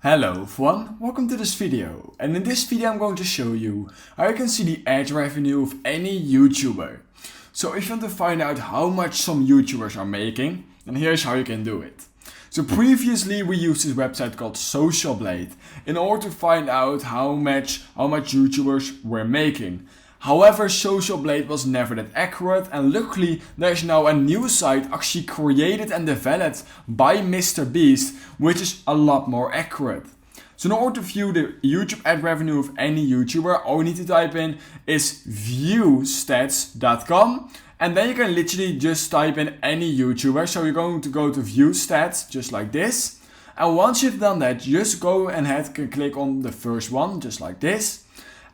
Hello everyone, welcome to this video, and in this video I'm going to show you how you can see the ad revenue of any YouTuber. So if you want to find out how much some YouTubers are making, then here's how you can do it. So previously we used this website called Social Blade in order to find out how much YouTubers were making. However, Social Blade was never that accurate, and luckily there's now a new site actually created and developed by Mr. Beast, which is a lot more accurate. So in order to view the YouTube ad revenue of any YouTuber, all you need to type in is viewstats.com, and then you can literally just type in any YouTuber. So you're going to go to view stats just like this, and once you've done that, just go ahead and click on the first one just like this.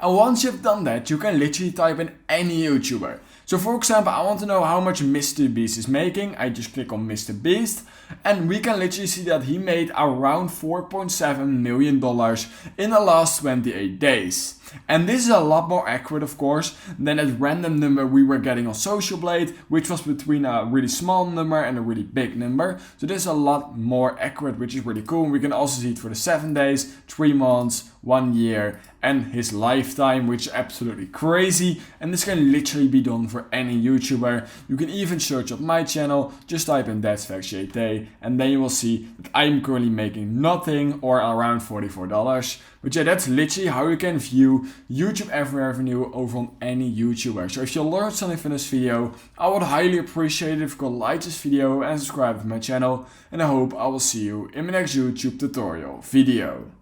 And once you've done that, you can literally type in any YouTuber. So for example, I want to know how much Mr. Beast is making. I just click on Mr. Beast, and we can literally see that he made around $4.7 million in the last 28 days. And this is a lot more accurate, of course, than that random number we were getting on Social Blade, which was between a really small number and a really big number. So this is a lot more accurate, which is really cool. And we can also see it for the 7 days, 3 months, 1 year, and his lifetime, which is absolutely crazy. And this can literally be done for any YouTuber. You can even search up my channel, just type in That's Facts JT, and then you will see that I'm currently making nothing or around $44. But yeah, that's literally how you can view YouTube ad revenue over on any YouTuber. So if you learned something from this video, I would highly appreciate it if you could like this video and subscribe to my channel. And I hope I will see you in my next YouTube tutorial video.